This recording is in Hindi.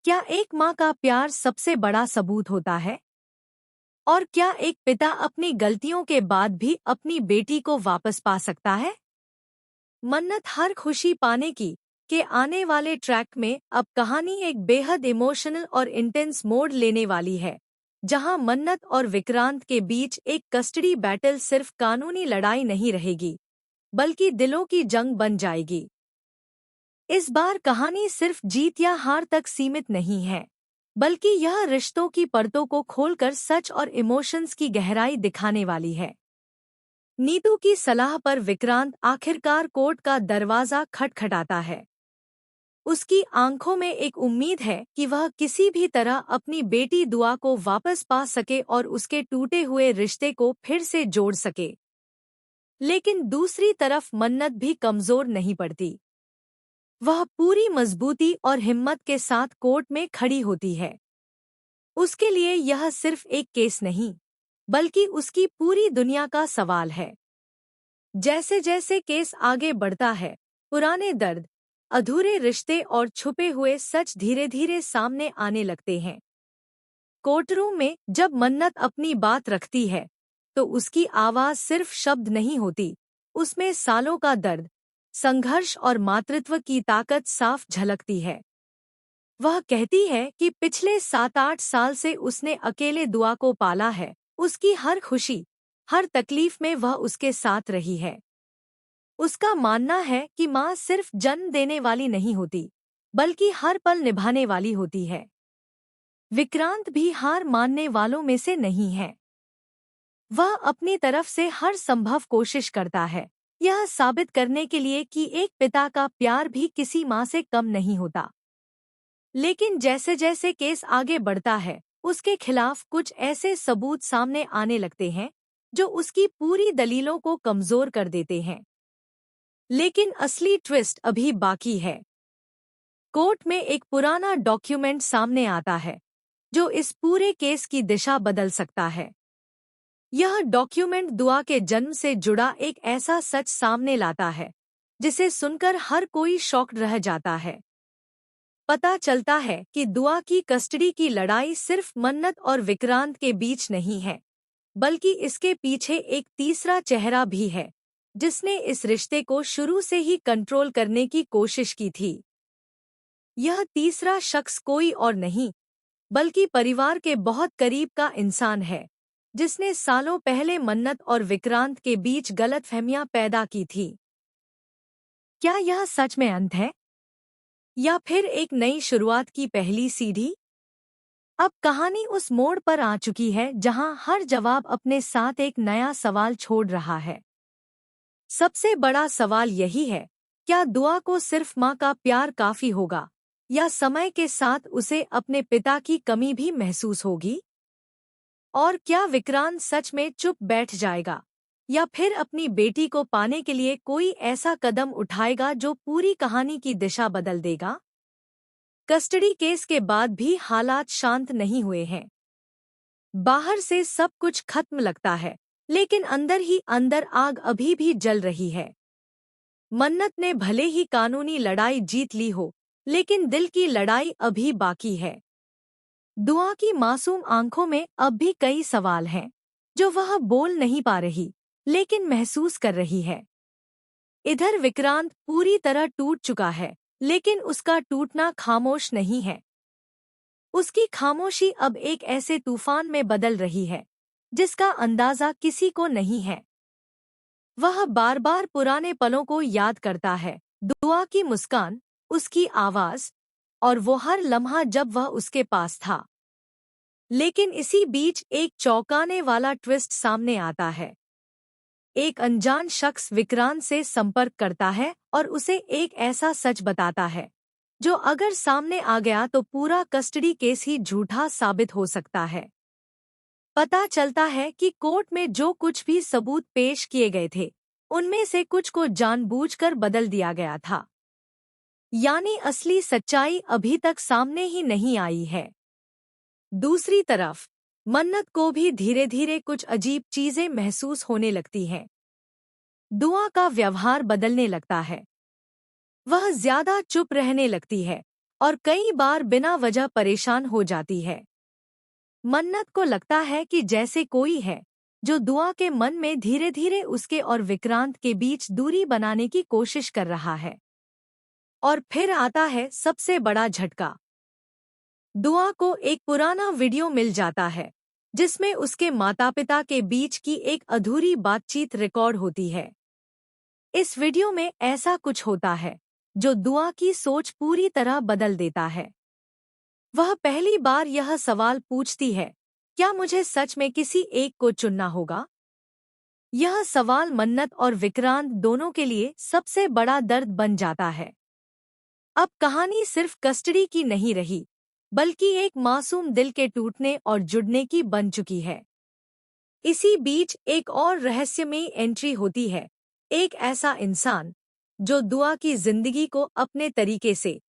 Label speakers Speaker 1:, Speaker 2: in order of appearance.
Speaker 1: क्या एक माँ का प्यार सबसे बड़ा सबूत होता है? और क्या एक पिता अपनी गलतियों के बाद भी अपनी बेटी को वापस पा सकता है? मन्नत हर खुशी पाने की के आने वाले ट्रैक में अब कहानी एक बेहद इमोशनल और इंटेंस मोड़ लेने वाली है, जहां मन्नत और विक्रांत के बीच एक कस्टडी बैटल सिर्फ कानूनी लड़ाई नहीं रहेगी, बल्कि दिलों की जंग बन जाएगी। इस बार कहानी सिर्फ जीत या हार तक सीमित नहीं है, बल्कि यह रिश्तों की परतों को खोलकर सच और इमोशंस की गहराई दिखाने वाली है। नीतू की सलाह पर विक्रांत आखिरकार कोर्ट का दरवाजा खटखटाता है। उसकी आंखों में एक उम्मीद है कि वह किसी भी तरह अपनी बेटी दुआ को वापस पा सके और उसके टूटे हुए रिश्ते को फिर से जोड़ सके। लेकिन दूसरी तरफ मन्नत भी कमजोर नहीं पड़ती। वह पूरी मजबूती और हिम्मत के साथ कोर्ट में खड़ी होती है। उसके लिए यह सिर्फ एक केस नहीं, बल्कि उसकी पूरी दुनिया का सवाल है। जैसे जैसे केस आगे बढ़ता है, पुराने दर्द, अधूरे रिश्ते और छुपे हुए सच धीरे धीरे सामने आने लगते हैं। कोर्टरूम में जब मन्नत अपनी बात रखती है, तो उसकी आवाज सिर्फ शब्द नहीं होती, उसमें सालों का दर्द, संघर्ष और मातृत्व की ताकत साफ झलकती है। वह कहती है कि पिछले 7-8 साल से उसने अकेले दुआ को पाला है, उसकी हर खुशी, हर तकलीफ में वह उसके साथ रही है। उसका मानना है कि माँ सिर्फ जन्म देने वाली नहीं होती, बल्कि हर पल निभाने वाली होती है। विक्रांत भी हार मानने वालों में से नहीं है। वह अपनी तरफ से हर संभव कोशिश करता है, यह साबित करने के लिए कि एक पिता का प्यार भी किसी माँ से कम नहीं होता। लेकिन जैसे जैसे केस आगे बढ़ता है, उसके खिलाफ कुछ ऐसे सबूत सामने आने लगते हैं जो उसकी पूरी दलीलों को कमजोर कर देते हैं। लेकिन असली ट्विस्ट अभी बाकी है। कोर्ट में एक पुराना डॉक्यूमेंट सामने आता है, जो इस पूरे केस की दिशा बदल सकता है। यह डॉक्यूमेंट दुआ के जन्म से जुड़ा एक ऐसा सच सामने लाता है, जिसे सुनकर हर कोई शॉक्ड रह जाता है। पता चलता है कि दुआ की कस्टडी की लड़ाई सिर्फ मन्नत और विक्रांत के बीच नहीं है, बल्कि इसके पीछे एक तीसरा चेहरा भी है, जिसने इस रिश्ते को शुरू से ही कंट्रोल करने की कोशिश की थी। यह तीसरा शख्स कोई और नहीं, बल्कि परिवार के बहुत करीब का इंसान है, जिसने सालों पहले मन्नत और विक्रांत के बीच गलतफहमियां पैदा की थी। क्या यह सच में अंत है, या फिर एक नई शुरुआत की पहली सीढ़ी? अब कहानी उस मोड़ पर आ चुकी है जहां हर जवाब अपने साथ एक नया सवाल छोड़ रहा है। सबसे बड़ा सवाल यही है, क्या दुआ को सिर्फ माँ का प्यार काफी होगा, या समय के साथ उसे अपने पिता की कमी भी महसूस होगी? और क्या विक्रांत सच में चुप बैठ जाएगा, या फिर अपनी बेटी को पाने के लिए कोई ऐसा कदम उठाएगा जो पूरी कहानी की दिशा बदल देगा? कस्टडी केस के बाद भी हालात शांत नहीं हुए हैं। बाहर से सब कुछ खत्म लगता है, लेकिन अंदर ही अंदर आग अभी भी जल रही है। मन्नत ने भले ही कानूनी लड़ाई जीत ली हो, लेकिन दिल की लड़ाई अभी बाकी है। दुआ की मासूम आंखों में अब भी कई सवाल हैं, जो वह बोल नहीं पा रही, लेकिन महसूस कर रही है। इधर विक्रांत पूरी तरह टूट चुका है, लेकिन उसका टूटना खामोश नहीं है। उसकी खामोशी अब एक ऐसे तूफान में बदल रही है, जिसका अंदाजा किसी को नहीं है। वह बार बार पुराने पलों को याद करता है, दुआ की मुस्कान, उसकी आवाज, और वो हर लम्हा जब वह उसके पास था। लेकिन इसी बीच एक चौंकाने वाला ट्विस्ट सामने आता है। एक अनजान शख्स विक्रांत से संपर्क करता है और उसे एक ऐसा सच बताता है, जो अगर सामने आ गया तो पूरा कस्टडी केस ही झूठा साबित हो सकता है। पता चलता है कि कोर्ट में जो कुछ भी सबूत पेश किए गए थे, उनमें से कुछ को जानबूझकर बदल दिया गया था। यानी असली सच्चाई अभी तक सामने ही नहीं आई है। दूसरी तरफ मन्नत को भी धीरे धीरे कुछ अजीब चीजें महसूस होने लगती हैं। दुआ का व्यवहार बदलने लगता है। वह ज्यादा चुप रहने लगती है, और कई बार बिना वजह परेशान हो जाती है। मन्नत को लगता है कि जैसे कोई है जो दुआ के मन में धीरे धीरे उसके और विक्रांत के बीच दूरी बनाने की कोशिश कर रहा है। और फिर आता है सबसे बड़ा झटका। दुआ को एक पुराना वीडियो मिल जाता है जिसमें उसके माता पिता के बीच की एक अधूरी बातचीत रिकॉर्ड होती है। इस वीडियो में ऐसा कुछ होता है जो दुआ की सोच पूरी तरह बदल देता है। वह पहली बार यह सवाल पूछती है, क्या मुझे सच में किसी एक को चुनना होगा? यह सवाल मन्नत और विक्रांत दोनों के लिए सबसे बड़ा दर्द बन जाता है। अब कहानी सिर्फ कस्टडी की नहीं रही, बल्कि एक मासूम दिल के टूटने और जुड़ने की बन चुकी है। इसी बीच एक और रहस्यमयी एंट्री होती है, एक ऐसा इंसान जो दुआ की जिंदगी को अपने तरीके से